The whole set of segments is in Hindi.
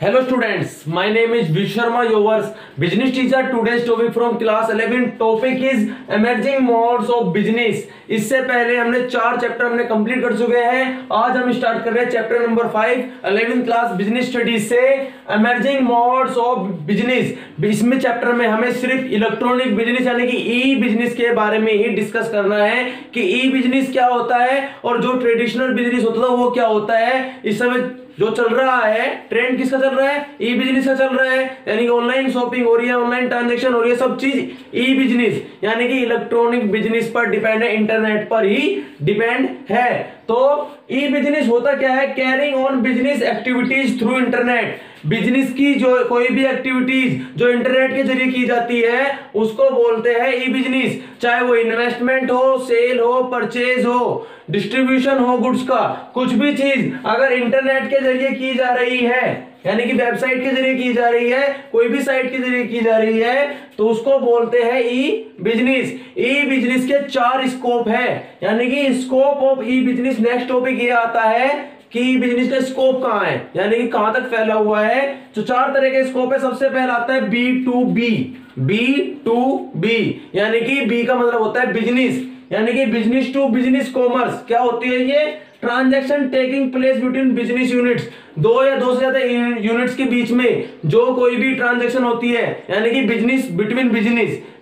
Hello students, my name is Vish Sharma, yours business teacher. Today's topic from class 11 topic is emerging modes of business. इससे पहले हमने 4 चैप्टर हमने कंप्लीट कर चुके हैं। आज हम स्टार्ट कर रहे हैं chapter number 5 11th class business studies से emerging modes of business। इसमें चैप्टर में हमें सिर्फ इलेक्ट्रॉनिक बिजनेस यानी कि ई बिजनेस के बारे में ही डिस्कस करना है कि ई बिजनेस क्या होता है और जो ट्रेडिशनल बिजनेस होता था वो क्या होता है। इस समय जो चल रहा है ट्रेंड किसका चल रहा है, ई बिजनेस का चल रहा है, यानी कि ऑनलाइन शॉपिंग हो रही है, ऑनलाइन ट्रांजैक्शन हो रही है, सब चीज ई बिजनेस यानी कि इलेक्ट्रॉनिक बिजनेस पर डिपेंड है, इंटरनेट पर ही डिपेंड है। तो ई बिजनेस होता क्या है, carrying on business activities through internet. Business की जो कोई भी एक्टिविटीज जो इंटरनेट के जरिए की जाती है उसको बोलते हैं ई बिजनेस। चाहे वो इन्वेस्टमेंट हो, सेल हो, परचेज हो, डिस्ट्रीब्यूशन हो गुड्स का, कुछ भी चीज अगर इंटरनेट के जरिए की जा रही है यानी कि वेबसाइट के जरिए की जा रही है, कोई भी साइट के जरिए की जा रही है तो उसको बोलते हैं ई बिजनेस। ई बिजनेस के 4 स्कोप है यानी कि scope of E business. Next topic ये आता है कि ई बिजनेस का स्कोप कहां है यानी कि कहां तक फैला हुआ है। तो 4 तरह के स्कोप है। सबसे पहला आता है B2B। B2B यानी कि बी का मतलब होता है बिजनेस यानी कि बिजनेस टू बिजनेस कॉमर्स। क्या होती है ये, transaction taking place between business units. दो या दो से ज्यादा यूनिट्स के बीच में जो कोई भी ट्रांजैक्शन होती है यानी कि बिजनेस बिटवीन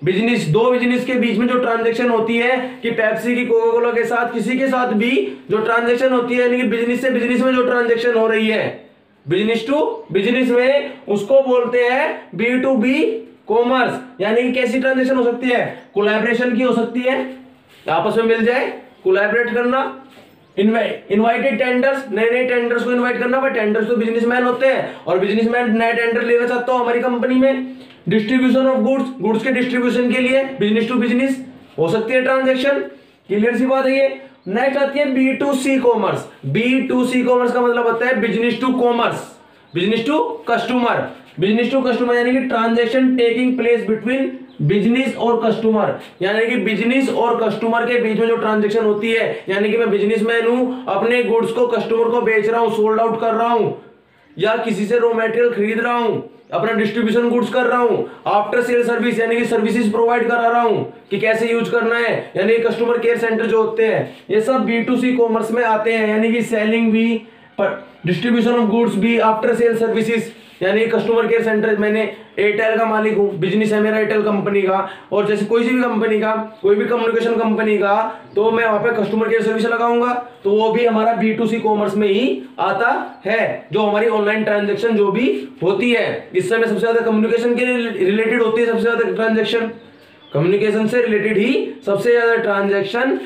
बिजनेस दो बिजनेस के बीच में जो ट्रांजैक्शन होती है कि पेप्सी की, कोका कोला के साथ, किसी के साथ भी जो ट्रांजैक्शन होती है यानी कि बिजनेस से बिजनेस में जो ट्रांजैक्शन हो रही है बिजनेस टू बिजनेस में, उसको बोलते हैं B2B कॉमर्स। यानी कि कैसी ट्रांजैक्शन हो सकती है, कोलैबोरेशन की हो सकती है, आपस में मिल जाए, कोलैबोरेट करना, इनवाइटेड टेंडर्स, नए टेंडर्स को इनवाइट करना। पर टेंडर्स तो बिजनेसमैन होते हैं और बिजनेसमैन नए टेंडर लेना चाहता हो हमारी कंपनी में। डिस्ट्रीब्यूशन ऑफ गुड्स के डिस्ट्रीब्यूशन के लिए बिजनेस टू बिजनेस हो सकती है ट्रांजैक्शन। क्लियर सी बात है ये। नेक्स्ट आती है B2C कॉमर्स। B2C कॉमर्स का मतलब होता है business to commerce, business to customer. Business to customer यानी कि transaction taking place between business और कस्टमर यानी कि बिजनेस और कस्टमर के बीच में जो ट्रांजैक्शन होती है यानी कि मैं बिजनेसमैन हूं, अपने गुड्स को कस्टमर को बेच रहा हूं, सोल्ड आउट कर रहा हूं या किसी से रॉ मटेरियल खरीद रहा हूं, अपना डिस्ट्रीब्यूशन गुड्स कर रहा हूं, आफ्टर सेल सर्विस यानी कि सर्विसेज प्रोवाइड करा रहा हूं कि कैसे यूज करना है यानी कि कस्टमर केयर सेंटर जो होते हैं ये सब B2C कॉमर्स में आते हैं। यानी कि सेलिंग भी, डिस्ट्रीब्यूशन ऑफ गुड्स भी, आफ्टर सेल सर्विसेज यानी कस्टमर केयर सेंटर। मैंने एयरटेल का मालिक हूं, बिजनेस है मेरा एयरटेल कंपनी का, और जैसे कोई सी भी कंपनी का, कोई भी कम्युनिकेशन कंपनी का, तो मैं वहां पे कस्टमर केयर सर्विस लगाऊंगा तो वो भी हमारा B2C कॉमर्स में ही आता है। जो हमारी ऑनलाइन ट्रांजैक्शन जो भी होती है इस समय सबसे ज्यादा कम्युनिकेशन के रिलेटेड होती है, सबसे ज्यादा ट्रांजैक्शन कम्युनिकेशन से रिलेटेड ही सबसे ज्यादा ट्रांजैक्शन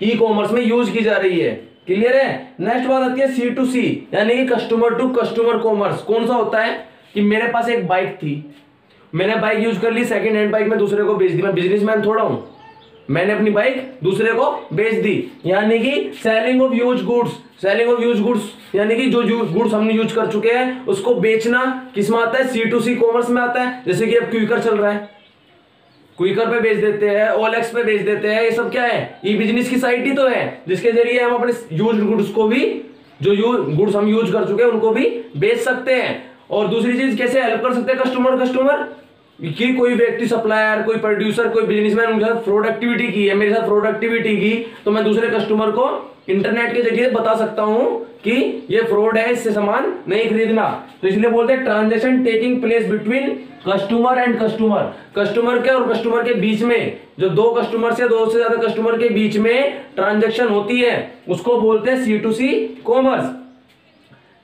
ई कॉमर्स में यूज की जा रही है। क्लियर है। नेक्स्ट बात आती है C2C यानी कि कस्टमर टू कस्टमर कॉमर्स। कौन सा होता है कि मेरे पास एक बाइक थी, मैंने बाइक यूज कर ली, सेकंड हैंड बाइक मैं दूसरे को बेच दी। मैं बिजनेसमैन थोड़ा हूं, मैंने अपनी बाइक दूसरे को बेच दी यानी कि selling of use goods. Selling of use goods यानी कि जो गुड्स हमने यूज कर चुके हैं उसको बेचना किस में आता है, C2C कॉमर्स में आता है। जैसे कि अब क्विकर चल रहा है, क्विकर पे बेच देते हैं, OLX पे बेच देते हैं, ये सब क्या है, ई बिजनेस की साइट ही तो है जिसके जरिए हम अपने यूज गुड्स को भी, जो गुड्स हम यूज कर चुके हैं उनको भी बेच सकते हैं। और दूसरी चीज कैसे हेल्प कर सकते हैं कस्टमर कि कोई व्यक्ति, सप्लायर, कोई प्रोड्यूसर, कोई बिजनेसमैन मेरे साथ फ्रॉड एक्टिविटी की है, मेरे साथ फ्रॉड एक्टिविटी की, तो मैं दूसरे कस्टमर को इंटरनेट के जरिए बता सकता हूं कि ये फ्रॉड है, इससे सामान नहीं खरीदना। तो इसलिए बोलते हैं transaction taking place between customer and customer. Customer के और कस्टमर के बीच में जो दो कस्टमर से दो से ज्यादा कस्टमर के बीच में ट्रांजैक्शन होती है उसको बोलते हैं C2C कॉमर्स।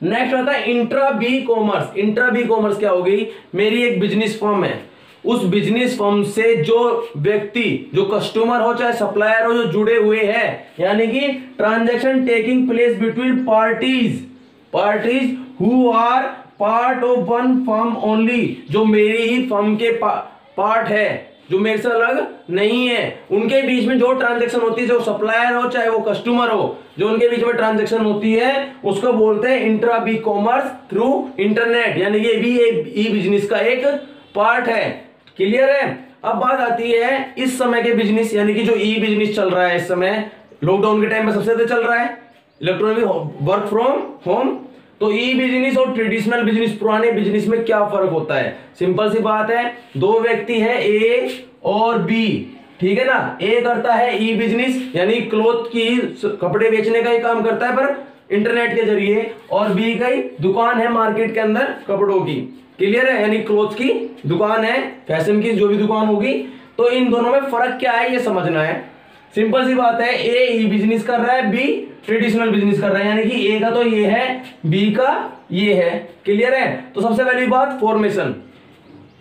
नेक्स्ट आता है intra B commerce. Intra B commerce क्या होगी, मेरी एक बिजनेस फर्म है, उस बिजनेस फर्म से जो व्यक्ति, जो कस्टमर हो चाहे सप्लायर हो, जो जुड़े हुए हैं यानी कि transaction taking place between parties who are part of one firm only, जो मेरी ही फर्म के पार्ट है, जो मेरे से अलग नहीं है, उनके बीच में जो ट्रांजैक्शन होती है, जो सप्लायर हो चाहे वो कस्टमर हो, जो उनके बीच में ट्रांजैक्शन होती है उसको बोलते हैं intra B commerce through internet यानी ये भी एक ई बिजनेस का एक पार्ट है। क्लियर है। अब बात आती है इस समय के बिजनेस यानी कि जो ई बिजनेस चल रहा है इस समय लॉकडाउन के टाइम में सबसे ज्यादा चल रहा है, इलेक्ट्रॉनिक वर्क फ्रॉम होम। तो ई बिजनेस और ट्रेडिशनल बिजनेस, पुराने बिजनेस में क्या फर्क होता है? सिंपल सी बात है, दो व्यक्ति है ए और बी, ठीक है ना। ए करता है ई बिजनेस यानी क्लोथ की, कपड़े बेचने का ही काम करता है पर इंटरनेट के जरिए, और बी का ही दुकान है मार्केट के अंदर कपड़ों की, क्लियर है, यानी क्लोथ की दुकान है, फैशन की जो भी दुकान होगी। तो इन दोनों में फर्क क्या है ये समझना है। सिंपल सी बात है, ए ई बिजनेस कर रहा है, बी ट्रेडिशनल बिजनेस कर रहा है, यानी कि ए का तो ये है, बी का ये है, क्लियर है। तो सबसे पहली बात फॉर्मेशन,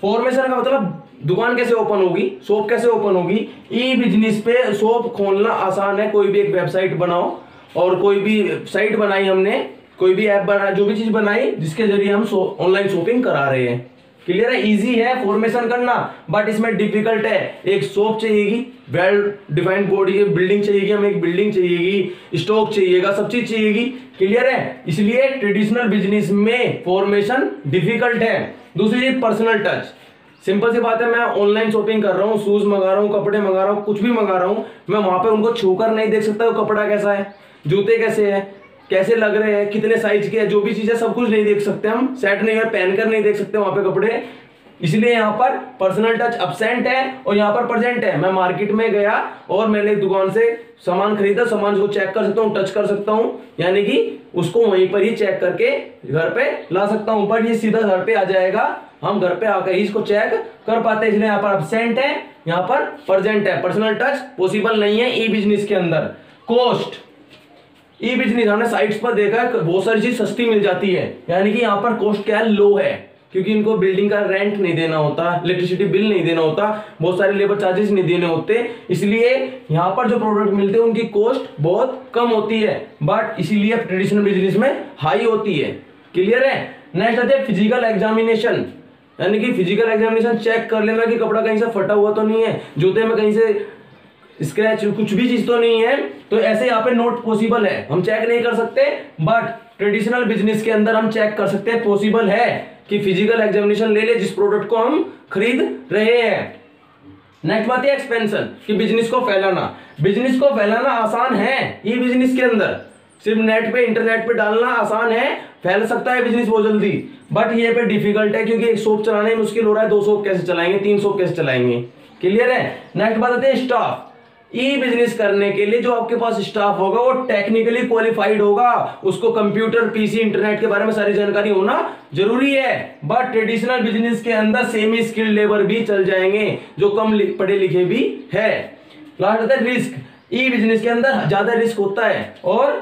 फॉर्मेशन का मतलब दुकान कैसे ओपन होगी, शॉप कैसे ओपन होगी। ई बिजनेस पे शॉप खोलना आसान है, कोई भी एक वेबसाइट बनाओ, और कोई भी साइट बनाई हमने, कोई भी ऐप बना, जो भी चीज बनाई जिसके जरिए हम ऑनलाइन शॉपिंग करा रहे हैं, क्लियर है। इजी है फॉर्मेशन करना, बट इसमें डिफिकल्ट है। एक शॉप चाहिएगी, वेल डिफाइंड बॉडी की बिल्डिंग चाहिएगी, हमें एक बिल्डिंग चाहिएगी, स्टॉक चाहिएगा, सब चीज चाहिएगी, क्लियर है। इसलिए ट्रेडिशनल बिजनेस में फॉर्मेशन डिफिकल्ट है। दूसरी चीज पर्सनल टच, सिंपल सी बात है, मैं ऑनलाइन शॉपिंग कर रहा हूँ, शूज मंगा रहा हूँ, कपड़े मंगा रहा हूँ, कुछ भी मंगा रहा हूँ, मैं वहां पे उनको छूकर नहीं देख सकता वो कपड़ा कैसा है, जूते कैसे हैं, कैसे लग रहे हैं, कितने साइज के हैं, जो भी चीज है सब कुछ नहीं देख सकते हम, सेट नहीं है, पहनकर नहीं देख सकते वहां पे कपड़े। इसलिए यहाँ पर पर्सनल टच अब्सेंट है और यहाँ पर प्रेजेंट है। मैं मार्केट में गया और मैंने दुकान से सामान खरीदा, सामान को चेक कर सकता हूँ, टच कर सकता हूँ, यानी कि उसको वहीं पर ही चेक करके घर पे ला सकता हूँ, बट ये सीधा घर पे आ जाएगा, हम घर पे आकर ही इसको चेक कर पाते हैं। इसलिए यहाँ पर अब्सेंट है, यहाँ पर प्रेजेंट है। पर्सनल टच पॉसिबल नहीं है ई बिजनेस के अंदर। कॉस्ट, ई बिजनेस हमने साइट्स पर देखा है बहुत सारी चीज सस्ती मिल जाती है, यानी कि यहाँ पर कॉस्ट क्या है, लो है, क्योंकि इनको बिल्डिंग का रेंट नहीं देना होता, इलेक्ट्रिसिटी बिल नहीं देना होता, बहुत सारे लेबर चार्जेस नहीं देने होते, इसलिए यहाँ पर जो प्रोडक्ट मिलते हैं उनकी कॉस्ट बहुत कम होती है, बट इसीलिए ट्रेडिशनल बिजनेस में हाई होती है, क्लियर है। नेक्स्ट आते हैं फिजिकल एग्जामिनेशन, यानी कि फिजिकल एग्जामिनेशन चेक कर लेना कि कपड़ा कहीं से फटा हुआ तो नहीं है, जूते में कहीं से स्क्रैच कुछ भी चीज तो नहीं है, तो ऐसे यहाँ पे नोट पॉसिबल है, हम चेक नहीं कर सकते, बट ट्रेडिशनल बिजनेस के अंदर हम चेक कर सकते हैं, पॉसिबल है कि फिजिकल एग्जामिनेशन ले ले जिस प्रोडक्ट को हम खरीद रहे हैं। नेक्स्ट बात है एक्सपेंशन, कि बिजनेस को फैलाना। बिजनेस को फैलाना आसान है ये बिजनेस के अंदर, सिर्फ नेट पे इंटरनेट पे डालना आसान है, फैल सकता है बिजनेस बहुत जल्दी, बट ये पे डिफिकल्ट है क्योंकि एक शॉप चलाने में मुश्किल हो रहा है, 2 शॉप कैसे चलाएंगे, 3 शॉप कैसे चलाएंगे, क्लियर है। नेक्स्ट बात आती है स्टाफ। ई बिजनेस करने के लिए जो आपके पास स्टाफ होगा वो टेक्निकली क्वालिफाइड होगा, उसको कंप्यूटर पीसी इंटरनेट के बारे में सारी जानकारी होना जरूरी है, बट ट्रेडिशनल बिजनेस के अंदर सेमी स्किल्ड लेबर भी चल जाएंगे जो कम पढ़े लिखे भी है। लास्ट आता है रिस्क। ई बिजनेस के अंदर ज्यादा रिस्क होता है और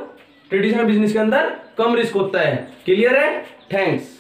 ट्रेडिशनल बिजनेस के अंदर कम रिस्क होता है, क्लियर है। थैंक्स।